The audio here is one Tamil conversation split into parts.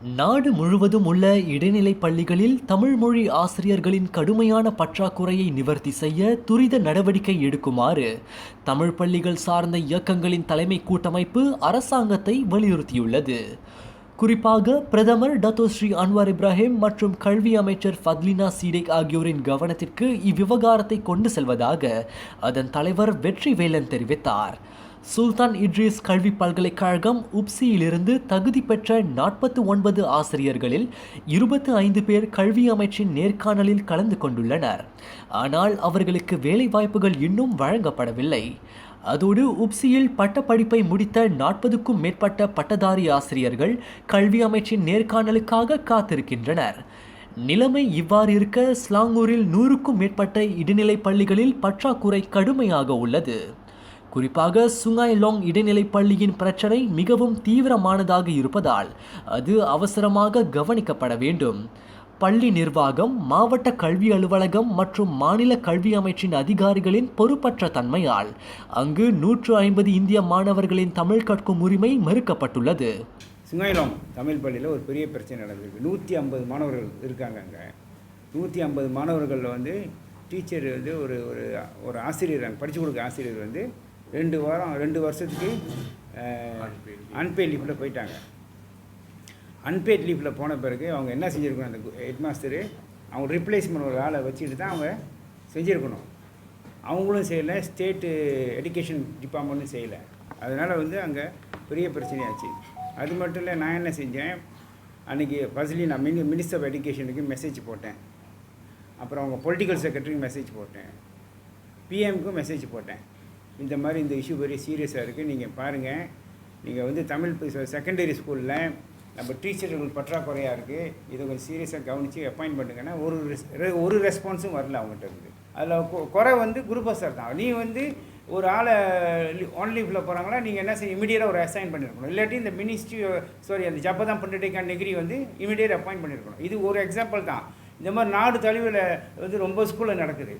நாடு முழுவதும் உள்ள இடைநிலைப் பள்ளிகளில் தமிழ் மொழி ஆசிரியர்களின் கடுமையான பற்றாக்குறையை நிவர்த்தி செய்ய துரித நடவடிக்கை எடுக்குமாறு தமிழ் பள்ளிகள் சார்ந்த இயக்கங்களின் தலைமை கூட்டமைப்பு அரசாங்கத்தை வலியுறுத்தியுள்ளது. குறிப்பாக பிரதமர் டத்தோஸ்ரீ அன்வார் இப்ராஹிம் மற்றும் கல்வி அமைச்சர் ஃபத்லினா சீடேக் ஆகியோரின் கவனத்திற்கு இவ்விவகாரத்தை கொண்டு செல்வதாக அதன் தலைவர் வெற்றிவேலன் தெரிவித்தார். சுல்தான் இட்ரிஸ் கல்வி பல்கலைக்கழகம் உப்சியிலிருந்து தகுதி பெற்ற 49 ஆசிரியர்களில் 25 பேர் கல்வி அமைச்சின் நேர்காணலில் கலந்து கொண்டுள்ளனர். ஆனால் அவர்களுக்கு வேலைவாய்ப்புகள் இன்னும் வழங்கப்படவில்லை. அதோடு உப்சியில் பட்டப்படிப்பை முடித்த 40க்கும் மேற்பட்ட பட்டதாரி ஆசிரியர்கள் கல்வி அமைச்சின் நேர்காணலுக்காக காத்திருக்கின்றனர். நிலைமை இவ்வாறு இருக்க ஸ்லாங்கூரில் 100க்கும் மேற்பட்ட இடைநிலை பள்ளிகளில் பற்றாக்குறை கடுமையாக உள்ளது. குறிப்பாக சுங்காய் லாங் இடைநிலைப் பள்ளியின் பிரச்சனை மிகவும் தீவிரமானதாக இருப்பதால் அது அவசரமாக கவனிக்கப்பட வேண்டும். பள்ளி நிர்வாகம், மாவட்ட கல்வி அலுவலகம் மற்றும் மாநில கல்வி அமைச்சின் அதிகாரிகளின் பொறுப்பற்ற தன்மையால் அங்கு 150 இந்திய மாணவர்களின் தமிழ் கற்கும் உரிமை மறுக்கப்பட்டுள்ளது. சுங்காய்லாங் தமிழ் பள்ளியில் ஒரு பெரிய பிரச்சனை நடந்திருக்கு. 150 மாணவர்கள் இருக்காங்க. அங்கே 150 மாணவர்களில் வந்து டீச்சர் வந்து ஒரு ஒரு ஒரு ஆசிரியர் படித்து கொடுக்க ஆசிரியர் வந்து 2 வருஷத்துக்கு அன்பெய்ட் லீஃபில் போயிட்டாங்க. அன்பெய்ட் லீஃபில் போன பிறகு அவங்க என்ன செஞ்சுருக்கணும், அந்த ஹெட் மாஸ்டரு அவங்க ரிப்ளேஸ்மெண்ட் ஒரு ஆளை வச்சுட்டு தான் அவங்க செஞ்சுருக்கணும். அவங்களும் செய்யலை, ஸ்டேட்டு எஜுகேஷன் டிபார்ட்மெண்ட்டும் செய்யலை. அதனால் வந்து அங்கே பெரிய பிரச்சனையாச்சு. அது மட்டும் இல்லை, நான் என்ன செஞ்சேன், அன்றைக்கி ஃபர்ஸ்ட்லி நான் மினிஸ்டர் ஆஃப் எஜுகேஷனுக்கு மெசேஜ் போட்டேன். அப்புறம் அவங்க பொலிட்டிக்கல் செக்ரட்டரிக்கு மெசேஜ் போட்டேன். பிஎம்க்கும் மெசேஜ் போட்டேன். இந்த மாதிரி இந்த இஷ்யூ பெரிய சீரியஸாக இருக்குது, நீங்கள் பாருங்கள், நீங்கள் வந்து தமிழ் செகண்டரி ஸ்கூலில் நம்ம டீச்சர்கள் பற்றாக்குறையாக இருக்குது, இதை கொஞ்சம் சீரியஸாக கவனித்து அப்பாயின்ட் பண்ணுங்கன்னா ஒரு ரெஸ்பான்ஸும் வரல அவங்ககிட்ட இருந்து. அதில் குறை வந்து குரூப் சார் தான். நீ வந்து ஒரு ஆளை ஆன் லீஃபில் போகிறாங்களா, நீங்கள் என்ன செய்ய இமீடியட்டாக ஒரு அசைன் பண்ணியிருக்கணும். இல்லாட்டி இந்த மினிஸ்ட்ரி அந்த ஜப்பதான் பண்டிகைக்கான டிகிரி வந்து இமீடியட் அப்பாயின்ட் பண்ணியிருக்கணும். இது ஒரு எக்ஸாம்பிள் தான். இந்த மாதிரி நாடு தழுவில் வந்து ரொம்ப ஸ்கூலில் நடக்குது.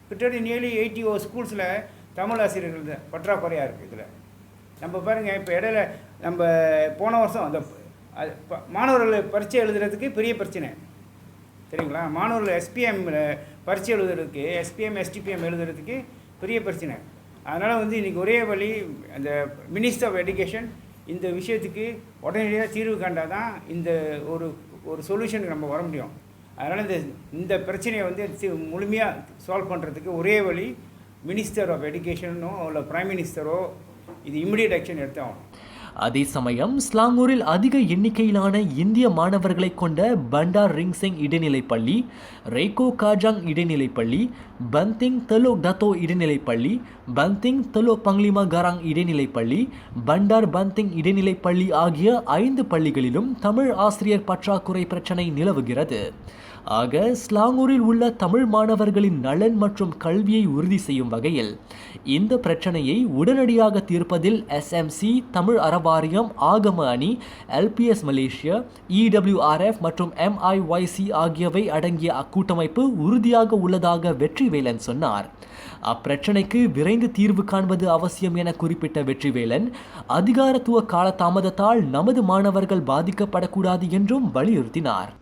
கிட்டத்தட்ட நியர்லி 80 ஸ்கூல்ஸில் தமிழ் ஆசிரியர்கள் பற்றாக்குறையாக இருக்குது. இதில் நம்ம பாருங்கள், இப்போ இடையில நம்ம போன வருஷம் அந்த மாணவர்கள் பரீட்சை எழுதுறதுக்கு பெரிய பிரச்சனை சரிங்களா. மாணவர்கள் எஸ்பிஎம்மில் பரீட்சை எழுதுறதுக்கு, எஸ்பிஎம் எஸ்டிபிஎம் எழுதுறதுக்கு பெரிய பிரச்சனை. அதனால் வந்து இன்றைக்கி ஒரே வழி, அந்த மினிஸ்டர் ஆஃப் எஜுகேஷன் இந்த விஷயத்துக்கு உடனடியாக தீர்வு கண்டால் தான் இந்த ஒரு சொல்யூஷனுக்கு நம்ம வர முடியும். அதனால் இந்த பிரச்சனையை வந்து முழுமையாக சால்வ் பண்ணுறதுக்கு ஒரே வழி மினிஸ்டர் ஆஃப் எஜுகேஷனோ இல்லை பிரைம் மினிஸ்டரோ இது இமிடியட் ஆக்ஷன் எடுத்தாகும். அதே சமயம் ஸ்லாங்கூரில் அதிக எண்ணிக்கையிலான இந்திய மாணவர்களை கொண்ட பண்டார் ரிங்சிங் இடைநிலைப்பள்ளி, ரேகோ Kajang இடைநிலைப்பள்ளி, bunting தலோ Dato இடைநிலைப்பள்ளி, bunting தலோ பங்லிமா Garang இடைநிலைப்பள்ளி, பண்டார் பந்திங் இடைநிலைப்பள்ளி ஆகிய 5 பள்ளிகளிலும் தமிழ் ஆசிரியர் பற்றாக்குறை பிரச்சினை நிலவுகிறது. ஆக ஸ்லாங்கூரில் உள்ள தமிழ் மாணவர்களின் நலன் மற்றும் கல்வியை உறுதி செய்யும் வகையில் இந்த பிரச்சனையை உடனடியாக தீர்ப்பதில் எஸ்எம்சி, தமிழ் அறவாரியம், ஆகம அணி, எல்பிஎஸ் மலேசியா, இடபிள்யூஆர்எஃப் மற்றும் MIYC ஆகியவை அடங்கிய அக்கூட்டமைப்பு உறுதியாக உள்ளதாக வெற்றிவேலன் சொன்னார். அப்பிரச்சனைக்கு விரைந்து தீர்வு காண்பது அவசியம் என குறிப்பிட்ட வெற்றிவேலன், அதிகாரத்துவ காலதாமதத்தால் நமது மாணவர்கள் பாதிக்கப்படக்கூடாது என்றும் வலியுறுத்தினார்.